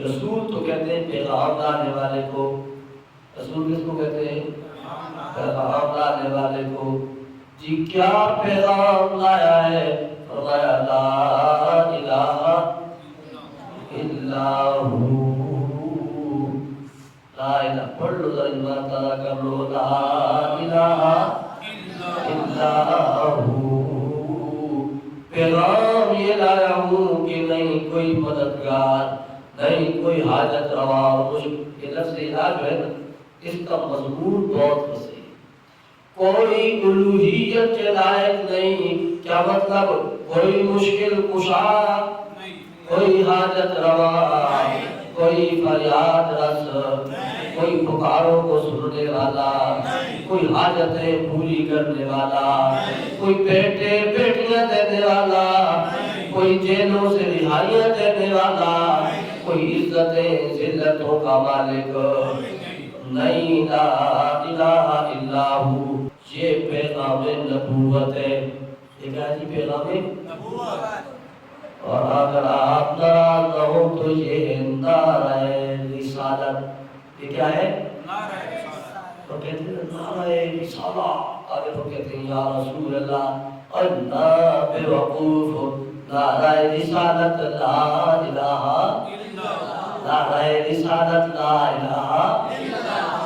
رسول تو کہتے ہیں پیغام لانے والے کو. رسول کس کو کہتے ہیں؟ پیغام لانے والے کو. جی کیا پیغام لایا ہے؟ فرمایا لا الہ الا ہو. لا الہ پڑھ لو ذرا ایمان تازہ کر لو. لا الہ الا ہو. پیغام یہ لایا ہوں کہ نہیں کوئی مددگار، نہیں کوئی حاجت روا. یہ لفظ الہ جو ہے نا اس کا مضمون بہت وسیع. کوئی الوہیت کے لائق نہیں. کیا مطلب؟ کوئی مشکل کشا، کوئی حاجت روا، کوئی فریاد رس، کوئی پکاروں کو سننے والا، کوئی حاجتیں پوری کرنے والا، کوئی بیٹے بیٹیاں دینے والا، کوئی جیلوں سے رہائیاں دینے والا، کوئی عزتیں ذلتوں کا مالک نہیں. لا الہ الا ہو. یہ پیغام نبوت ہے. یہ کیا ہے؟ پیغام نبوت. اور اگر آپ ناراض نہ ہو تو یہ نعرہ رسالت. یہ کیا ہے؟ نعرہ رسالت. تو کہتے ہیں نعرہ رسالت. آگے تو کہتے ہیں یا رسول اللہ انا بے وقوف. نعرہ رسالت لا الہ الا اللہ. نعرہ رسالت لا الہ.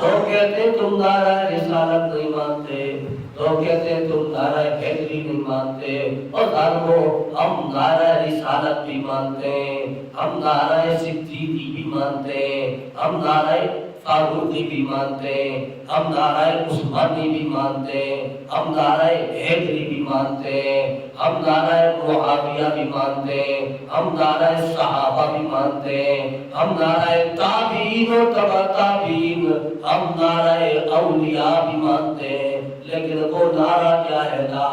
تو کہتے تم نعرہ رسالت نہیں مانتے، تو کہتے تم نعرہ حیدری نہیں مانتے. اور ظالمو ہم نعرہ رسالت بھی مانتے ہیں، ہم نعرہ صدیقی بھی مانتے ہیں، ہم نعرہ فاروقی بھی مانتے ہیں، ہم نعرہ عثمانی بھی مانتے ہیں، ہم نعرہ حیدری بھی مانتے ہیں، ہم نعرہ معاویہ بھی مانتے ہیں، ہم نعرہ صحابہ بھی مانتے ہیں، ہم نعرہ تابعین و تبع تابعین، ہم نعرہ اولیاء بھی مانتے ہیں. لیکن وہ نعرہ کیا ہے؟ لا